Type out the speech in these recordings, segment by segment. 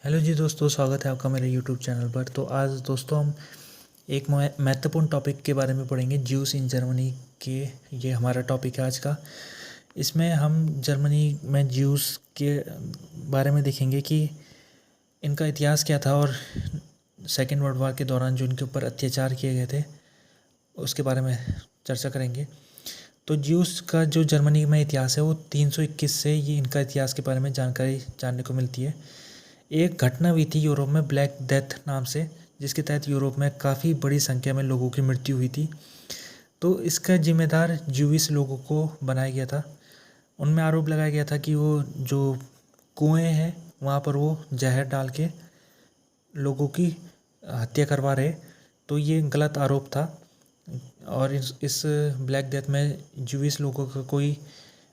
Hello जी दोस्तों, स्वागत है आपका मेरे यूट्यूब चैनल पर। तो आज दोस्तों हम एक महत्वपूर्ण टॉपिक के बारे में पढ़ेंगे, ज्यूस इन जर्मनी के। ये हमारा टॉपिक है आज का। इसमें हम जर्मनी में ज्यूस के बारे में देखेंगे कि इनका इतिहास क्या था और सेकेंड वर्ल्ड वॉर के दौरान जो इनके ऊपर अत्याचार किए गए थे उसके बारे में चर्चा करेंगे। तो ज्यूस का जो जर्मनी में इतिहास है वो 321 से ये इनका इतिहास के बारे में जानकारी जानने को मिलती है। एक घटना हुई थी यूरोप में ब्लैक डेथ नाम से, जिसके तहत यूरोप में काफ़ी बड़ी संख्या में लोगों की मृत्यु हुई थी। तो इसका जिम्मेदार ज्यूइश लोगों को बनाया गया था। उनमें आरोप लगाया गया था कि वो जो कुएं हैं वहाँ पर वो जहर डाल के लोगों की हत्या करवा रहे। तो ये गलत आरोप था और इस ब्लैक डेथ में ज्यूइश लोगों का कोई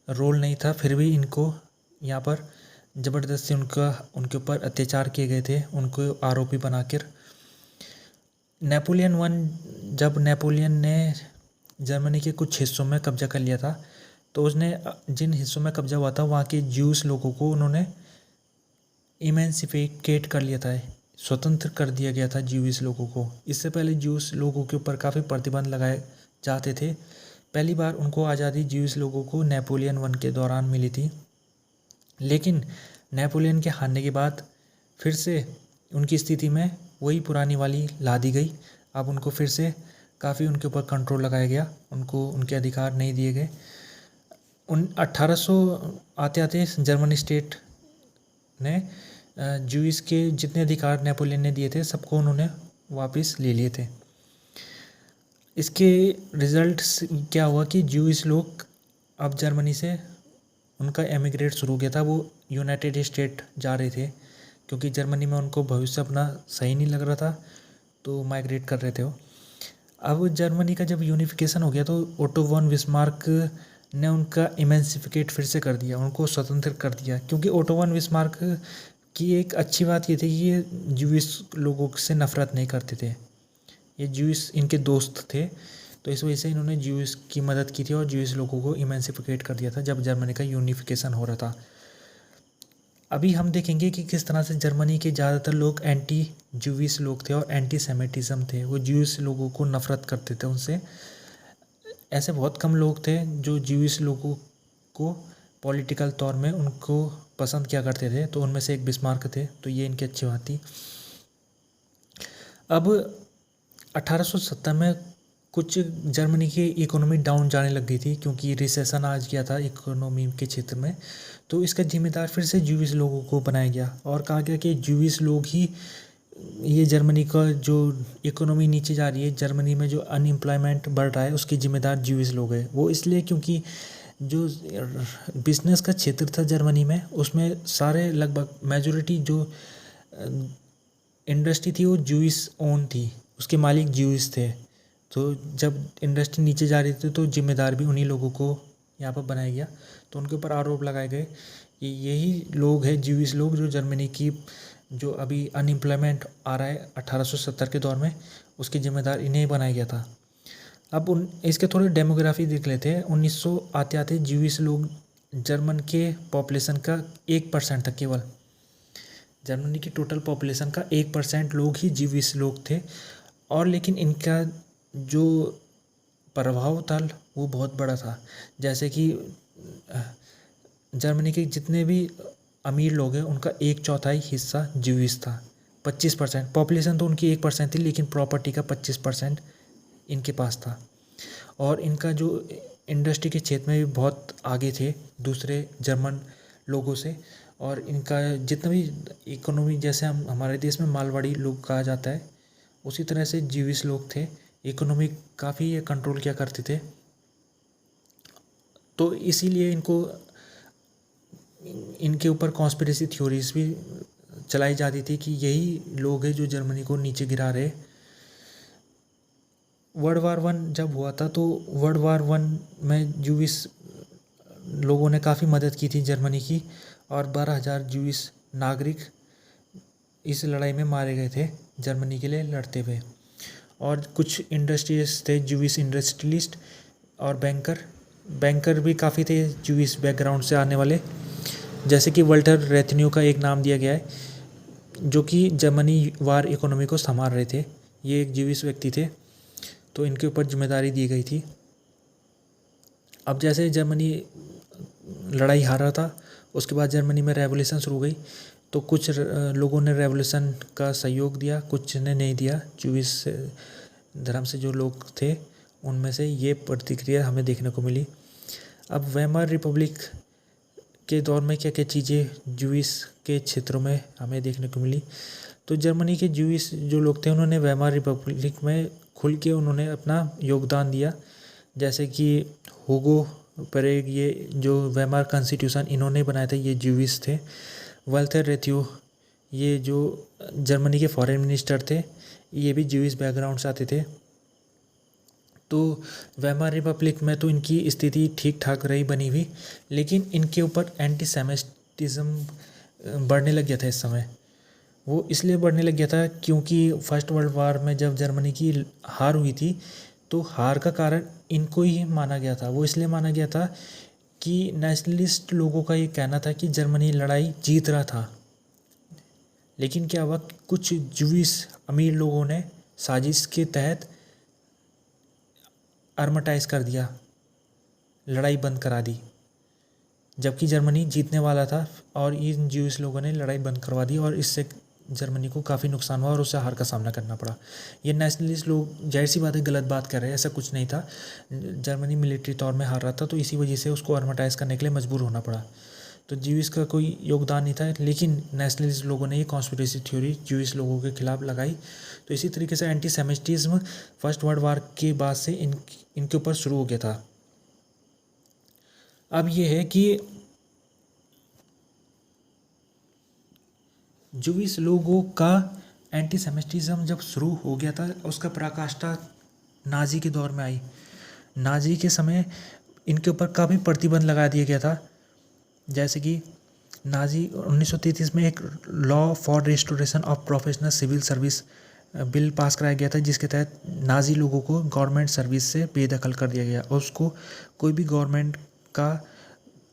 रोल नहीं था। फिर भी इनको यहाँ पर ज़बरदस्ती उनके ऊपर अत्याचार किए गए थे, उनको आरोपी बनाकर। जब नेपोलियन ने जर्मनी के कुछ हिस्सों में कब्जा कर लिया था, तो उसने जिन हिस्सों में कब्जा हुआ था वहाँ के ज्यूस लोगों को उन्होंने इमेंसिफिकेट कर लिया था, स्वतंत्र कर दिया गया था ज्यूस लोगों को। इससे पहले ज्यूस लोगों के ऊपर काफ़ी प्रतिबंध लगाए जाते थे। पहली बार उनको आज़ादी ज्यूस लोगों को नेपोलियन वन के दौरान मिली थी, लेकिन नेपोलियन के हारने के बाद फिर से उनकी स्थिति में वही पुरानी वाली ला दी गई। अब उनको फिर से काफ़ी उनके ऊपर कंट्रोल लगाया गया, उनको उनके अधिकार नहीं दिए गए। 1800 आते आते जर्मनी स्टेट ने ज्यूइश के जितने अधिकार नेपोलियन ने दिए थे सबको उन्होंने वापस ले लिए थे। इसके रिजल्ट क्या हुआ कि ज्यूइश लोग अब जर्मनी से उनका एमिग्रेट शुरू किया था। वो यूनाइटेड स्टेट जा रहे थे क्योंकि जर्मनी में उनको भविष्य अपना सही नहीं लग रहा था, तो माइग्रेट कर रहे थे वो। अब जर्मनी का जब यूनिफिकेशन हो गया तो ओटो वन बिस्मार्क ने उनका इमेंसिफिकेट फिर से कर दिया, उनको स्वतंत्र कर दिया। क्योंकि ओटो वन बिस्मार्क की एक अच्छी बात ये थी कि ये ज्यूइश लोगों से नफरत नहीं करते थे, ये ज्यूइश इनके दोस्त थे। तो इस वजह से इन्होंने ज्यूइश की मदद की थी और ज्यूइश लोगों को इमेंसिफिकेट कर दिया था जब जर्मनी का यूनिफिकेशन हो रहा था। अभी हम देखेंगे कि किस तरह से जर्मनी के ज़्यादातर लोग एंटी ज्यूइश लोग थे और एंटी सेमिटिज़म थे। वो ज्यूइश लोगों को नफरत करते थे उनसे। ऐसे बहुत कम लोग थे जो ज्यूइश लोगों को पॉलिटिकल तौर में उनको पसंद किया करते थे, तो उनमें से एक बिस्मार्क थे। तो ये इनकी अच्छी बात थी। अब 1870 में कुछ जर्मनी की इकोनॉमी डाउन जाने लग गई थी क्योंकि रिसेशन आ गया था इकोनॉमी के क्षेत्र में। तो इसका जिम्मेदार फिर से ज्यूइश लोगों को बनाया गया और कहा गया कि ज्यूइश लोग ही ये जर्मनी का जो इकोनॉमी नीचे जा रही है, जर्मनी में जो अनएम्प्लॉयमेंट बढ़ रहा है, उसके जिम्मेदार ज्यूइश लोग हैं। वो इसलिए क्योंकि जो बिजनेस का क्षेत्र था जर्मनी में, उसमें सारे लगभग मेजोरिटी जो इंडस्ट्री थी वो ज्यूइश ओन थी, उसके मालिक ज्यूइश थे। तो जब इंडस्ट्री नीचे जा रही थी तो जिम्मेदार भी उन्हीं लोगों को यहाँ पर बनाया गया। तो उनके ऊपर आरोप लगाए गए कि यही लोग हैं ज्यूइश लोग जो जर्मनी की जो अभी अनएम्प्लॉयमेंट आ रहा है 1870 के दौर में, उसके जिम्मेदार इन्हें बनाया गया था। अब इसके थोड़े डेमोग्राफी देख लेते हैं। 1900 आते आते ज्यूइश लोग जर्मन के पॉपुलेशन का 1% था केवल। जर्मनी की टोटल पॉपुलेशन का 1% लोग ही ज्यूइश लोग थे। और लेकिन इनका जो प्रभाव था वो बहुत बड़ा था। जैसे कि जर्मनी के जितने भी अमीर लोग हैं उनका 1/4 हिस्सा ज्यूइश था। 25% पॉपुलेशन तो उनकी 1% थी, लेकिन प्रॉपर्टी का 25% इनके पास था। और इनका जो इंडस्ट्री के क्षेत्र में भी बहुत आगे थे दूसरे जर्मन लोगों से। और इनका जितना भी इकोनॉमी, जैसे हम हमारे देश में मालवाड़ी लोग कहा जाता है, उसी तरह से ज्यूइश लोग थे। इकोनॉमी काफ़ी ये कंट्रोल किया करते थे। तो इसीलिए इनके ऊपर कॉन्स्पिरेसी थ्योरीज भी चलाई जाती थी कि यही लोग हैं जो जर्मनी को नीचे गिरा रहे। वर्ल्ड वार वन जब हुआ था तो वर्ल्ड वार वन में ज्यूइश लोगों ने काफ़ी मदद की थी जर्मनी की, और 12,000 ज्यूइश नागरिक इस लड़ाई में मारे गए थे जर्मनी के लिए लड़ते हुए। और कुछ इंडस्ट्रीज थे ज्यूइश इंडस्ट्रियलिस्ट और बैंकर भी काफ़ी थे ज्यूइश बैकग्राउंड से आने वाले, जैसे कि वल्टर रेथन्यू का एक नाम दिया गया है। जो कि जर्मनी वार इकोनॉमी को संभाल रहे थे। ये एक ज्यूइश व्यक्ति थे, तो इनके ऊपर जिम्मेदारी दी गई थी। अब जैसे जर्मनी लड़ाई हार रहा था, उसके बाद जर्मनी में रेवोल्यूशन शुरू हो गई। तो कुछ लोगों ने रेवोल्यूशन का सहयोग दिया, कुछ ने नहीं दिया। ज्यूइश धर्म से जो लोग थे उनमें से ये प्रतिक्रिया हमें देखने को मिली। अब वेमर रिपब्लिक के दौर में क्या क्या चीज़ें ज्यूइश के क्षेत्रों में हमें देखने को मिली। तो जर्मनी के ज्यूइश जो लोग थे उन्होंने वेमर रिपब्लिक में खुल के उन्होंने अपना योगदान दिया। जैसे कि हुगो परेग, ये जो वेमर कॉन्स्टिट्यूशन इन्होंने बनाए थे, ये ज्यूइश थे। वल्थर रेथ्यू, ये जो जर्मनी के फॉरेन मिनिस्टर थे, ये भी ज्यूइश बैकग्राउंड से आते थे। तो वेमर रिपब्लिक में तो इनकी स्थिति ठीक ठाक रही बनी हुई, लेकिन इनके ऊपर एंटीसेमिटिज्म बढ़ने लग गया था इस समय। वो इसलिए बढ़ने लग गया था क्योंकि फर्स्ट वर्ल्ड वार में जब जर्मनी की हार हुई थी, तो हार का कारण इनको ही माना गया था। वो इसलिए माना गया था कि नेशनलिस्ट लोगों का ये कहना था कि जर्मनी लड़ाई जीत रहा था, लेकिन क्या हुआ, कुछ ज्यूइश अमीर लोगों ने साजिश के तहत अर्मटाइज कर दिया, लड़ाई बंद करा दी, जबकि जर्मनी जीतने वाला था। और इन ज्यूइश लोगों ने लड़ाई बंद करवा दी और इससे जर्मनी को काफ़ी नुकसान हुआ और उसे हार का सामना करना पड़ा। ये नेशनलिस्ट लोग जाहिर सी बात है गलत बात कर रहे हैं, ऐसा कुछ नहीं था। जर्मनी मिलिट्री तौर में हार रहा था, तो इसी वजह से उसको अर्मटाइज करने के लिए मजबूर होना पड़ा। तो ज्यूइश का कोई योगदान नहीं था, लेकिन नेशनलिस्ट लोगों ने ये कॉन्स्पिरेसी थ्योरी ज्यूइश लोगों के खिलाफ लगाई। तो इसी तरीके से एंटीसेमिटिज्म फर्स्ट वर्ल्ड वार के बाद से इनके ऊपर शुरू हो गया था। अब ये है कि ज्यूइश लोगों का एंटीसेमिटिज्म जब शुरू हो गया था, उसका पराकाष्ठा नाजी के दौर में आई। नाजी के समय इनके ऊपर काफ़ी प्रतिबंध लगा दिया गया था। जैसे कि नाजी 1933 में एक law for restoration of professional civil service bill pass कराया गया था, जिसके तहत नाजी लोगों को गवर्नमेंट सर्विस से बेदखल कर दिया गया और उसको कोई भी गवर्नमेंट का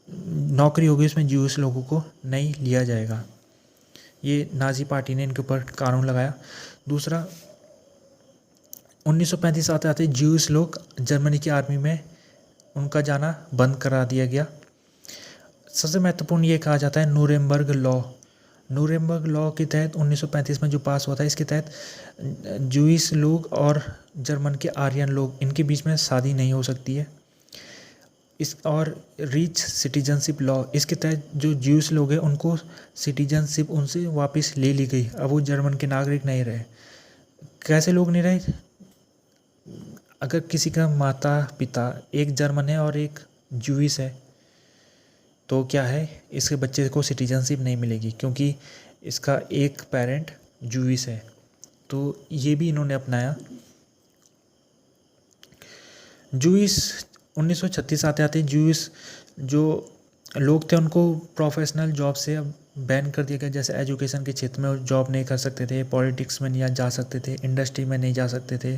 नौकरी होगी उसमें ज्यूइश लोगों को नहीं लिया जाएगा। ये नाजी पार्टी ने इनके ऊपर कानून लगाया। दूसरा, 1935 आते आते ज्यूइश लोग जर्मनी की आर्मी में उनका जाना बंद करा दिया गया। सबसे महत्वपूर्ण ये कहा जाता है न्यूरेमबर्ग लॉ। न्यूरेमबर्ग लॉ के तहत 1935 में जो पास हुआ था, इसके तहत ज्यूइश लोग और जर्मन के आर्यन लोग, इनके बीच में शादी नहीं हो सकती है। इस और रिच सिटीजनशिप लॉ, इसके तहत जो ज्यूइश लोग हैं उनको सिटीजनशिप उनसे वापस ले ली गई। अब वो जर्मन के नागरिक नहीं रहे। कैसे लोग नहीं रहे? अगर किसी का माता पिता एक जर्मन है और एक ज्यूइश है, तो क्या है, इसके बच्चे को सिटीजनशिप नहीं मिलेगी क्योंकि इसका एक पेरेंट ज्यूइश है। तो ये भी इन्होंने अपनाया। ज्यूइश 1936 आते आते ज्यूइश जो लोग थे उनको प्रोफेशनल जॉब से अब बैन कर दिया गया। जैसे एजुकेशन के क्षेत्र में जॉब नहीं कर सकते थे, पॉलिटिक्स में नहीं जा सकते थे, इंडस्ट्री में नहीं जा सकते थे।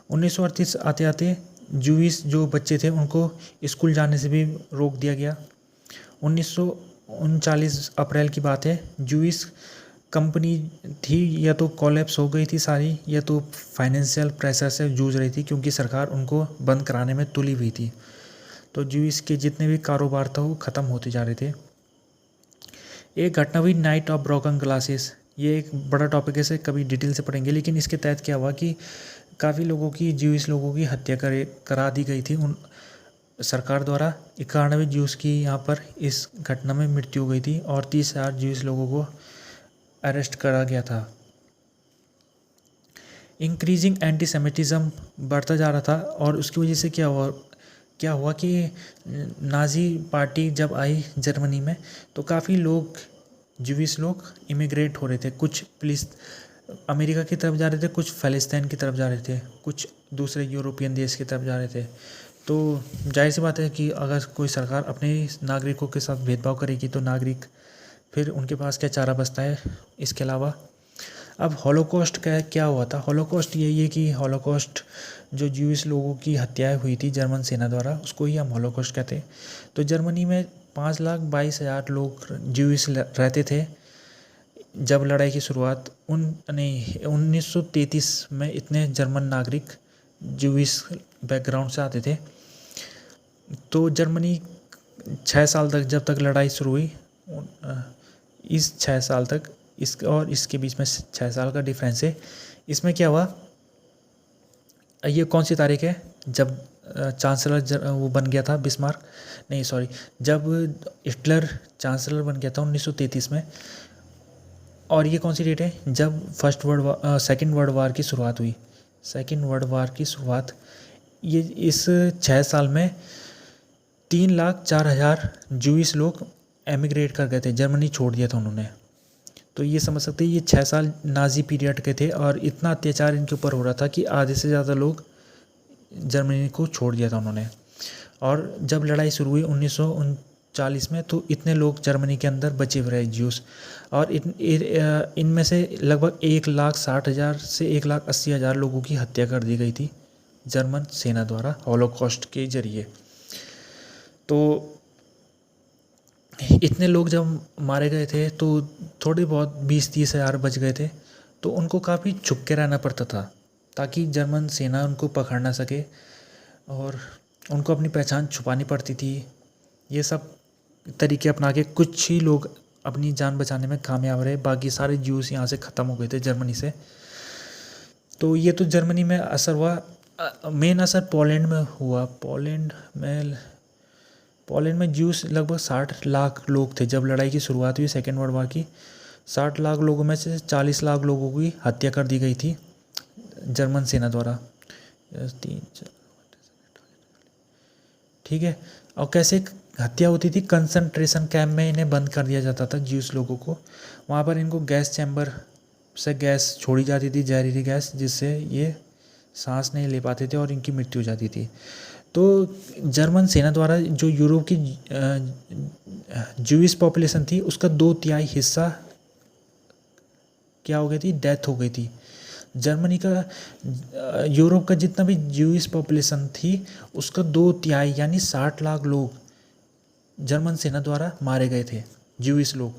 1938 आते आते ज्यूइश जो बच्चे थे उनको स्कूल जाने से भी रोक दिया गया। 1939 अप्रैल की बात है, ज्यूइश कंपनी थी या तो कोलैप्स हो गई थी सारी, या तो फाइनेंशियल प्रेशर से जूझ रही थी क्योंकि सरकार उनको बंद कराने में तुली हुई थी। तो ज्यूइश के जितने भी कारोबार था वो ख़त्म होते जा रहे थे। एक घटना हुई नाइट ऑफ ब्रोकन ग्लासेस। ये एक बड़ा टॉपिक है, इसे कभी डिटेल से पढ़ेंगे, लेकिन इसके तहत क्या हुआ कि काफ़ी लोगों की, ज्यूइश लोगों की हत्या करा दी गई थी उन सरकार द्वारा। 91 ज्यूइश की यहाँ पर इस घटना में मृत्यु हो गई थी और 30,000 ज्यूइश लोगों को अरेस्ट करा गया था। इंक्रीजिंग एंटीसेमिटिज्म बढ़ता जा रहा था और उसकी वजह से क्या हुआ कि नाजी पार्टी जब आई जर्मनी में, तो काफ़ी लोग, ज्यूइश लोग इमिग्रेट हो रहे थे। कुछ अमेरिका की तरफ जा रहे थे, कुछ फ़लस्तीन की तरफ जा रहे थे, कुछ दूसरे यूरोपियन देश की तरफ जा रहे थे। तो जाहिर सी बात है कि अगर कोई सरकार अपने नागरिकों के साथ भेदभाव करेगी तो नागरिक फिर उनके पास क्या चारा बचता है इसके अलावा। अब हॉलोकॉस्ट का क्या हुआ था? हॉलोकॉस्ट यही है कि हॉलोकॉस्ट जो ज्यूइश लोगों की हत्याएं हुई थी जर्मन सेना द्वारा, उसको ही हम हॉलोकॉस्ट कहते हैं। तो जर्मनी में 5,22,000 लोग ज्यूइश रहते थे। जब लड़ाई की शुरुआत 1933 में इतने जर्मन नागरिक ज्यूइश बैकग्राउंड से आते थे। तो जर्मनी 6 साल तक, जब तक लड़ाई शुरू हुई, इस 6 साल तक, इसके बीच में 6 साल का डिफरेंस है। इसमें क्या हुआ, ये कौन सी तारीख है जब चांसलर वो बन गया था, बिस्मार्क, नहीं सॉरी, जब हिटलर चांसलर बन गया था 1933 में। और ये कौन सी डेट है जब सेकेंड वर्ल्ड वार की शुरुआत हुई। सेकेंड वर्ल्ड वार की शुरुआत, ये इस 6 साल में 3,04,000 ज्यूइश लोग एमिग्रेट कर गए थे, जर्मनी छोड़ दिया था उन्होंने। तो ये समझ सकते हैं ये 6 साल नाजी पीरियड के थे और इतना अत्याचार इनके ऊपर हो रहा था कि आधे से ज़्यादा लोग जर्मनी को छोड़ दिया था उन्होंने। और जब लड़ाई शुरू हुई 1939 में, तो इतने लोग जर्मनी के अंदर बचे हुए रहे ज्यूस, और इनमें से लगभग 1,60,000 से 1,80,000 लोगों की हत्या कर दी गई थी जर्मन सेना द्वारा हॉलोकॉस्ट के जरिए। तो इतने लोग जब मारे गए थे तो थोड़े बहुत 20-30 हज़ार बच गए थे। तो उनको काफ़ी छुप के रहना पड़ता था ताकि जर्मन सेना उनको पकड़ ना सके, और उनको अपनी पहचान छुपानी पड़ती थी। ये सब तरीके अपना के कुछ ही लोग अपनी जान बचाने में कामयाब रहे, बाकी सारे ज्यूस यहाँ से ख़त्म हो गए थे जर्मनी से। तो ये तो जर्मनी में असर हुआ। मेन असर पोलैंड में हुआ। पोलैंड में ज्यूस लगभग 60 लाख लोग थे जब लड़ाई की शुरुआत हुई सेकेंड वर्ल्ड वार की। 60 लाख लोगों में से 40 लाख लोगों की हत्या कर दी गई थी जर्मन सेना द्वारा। ठीक है। और कैसे हत्या होती थी, कंसंट्रेशन कैंप में इन्हें बंद कर दिया जाता था ज्यूस लोगों को। वहाँ पर इनको गैस चैम्बर से गैस छोड़ी जाती थी, जहरीली गैस, जिससे ये सांस नहीं ले पाते थे और इनकी मृत्यु हो जाती थी। तो जर्मन सेना द्वारा जो यूरोप की ज्यूइश पॉपुलेशन थी उसका 2/3 हिस्सा क्या हो गई थी, डेथ हो गई थी। जर्मनी का यूरोप का जितना भी ज्यूइश पॉपुलेशन थी उसका 2/3 यानी 60 लाख लोग जर्मन सेना द्वारा मारे गए थे, ज्यूइश लोग।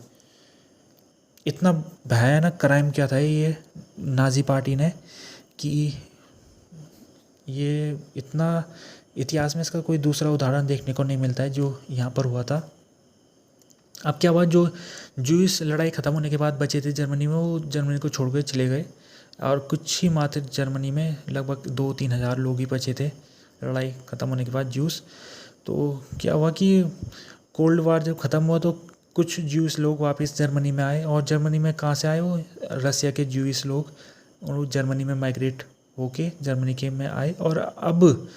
इतना भयानक क्राइम क्या था ये नाजी पार्टी ने कि ये इतना, इतिहास में इसका कोई दूसरा उदाहरण देखने को नहीं मिलता है जो यहाँ पर हुआ था। अब क्या हुआ, जो ज्यूइश लड़ाई ख़त्म होने के बाद बचे थे जर्मनी में, वो जर्मनी को छोड़ कर चले गए, और कुछ ही मात्र जर्मनी में लगभग 2-3 हज़ार लोग ही बचे थे लड़ाई ख़त्म होने के बाद ज्यूस। तो क्या हुआ कि कोल्ड वार जब ख़त्म हुआ तो कुछ ज्यूस लोग वापस जर्मनी में आए, और जर्मनी में कहाँ से आए, वो रसिया के ज्यूस लोग, और जर्मनी में माइग्रेट होके जर्मनी के में आए। और अब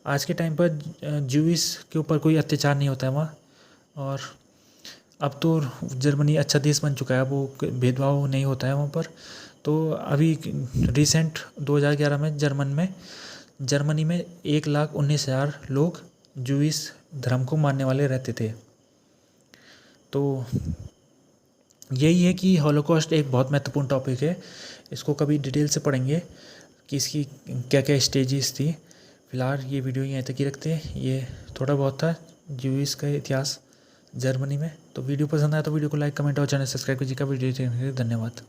आज के टाइम पर ज्यूइश के ऊपर कोई अत्याचार नहीं होता है वहाँ, और अब तो जर्मनी अच्छा देश बन चुका है, वो भेदभाव नहीं होता है वहाँ पर। तो अभी रिसेंट 2011 में जर्मनी में 1,19,000 लोग ज्यूइश धर्म को मानने वाले रहते थे। तो यही है कि हॉलोकॉस्ट एक बहुत महत्वपूर्ण टॉपिक है, इसको कभी डिटेल से पढ़ेंगे कि इसकी क्या क्या स्टेजेस थी। फिलहाल ये वीडियो यहीं तक ही रखते हैं। ये थोड़ा बहुत था ज्यूइश का इतिहास जर्मनी में। तो वीडियो पसंद आया तो वीडियो को लाइक, कमेंट और चैनल सब्सक्राइब कीजिएगा। वीडियो देखने के लिए धन्यवाद।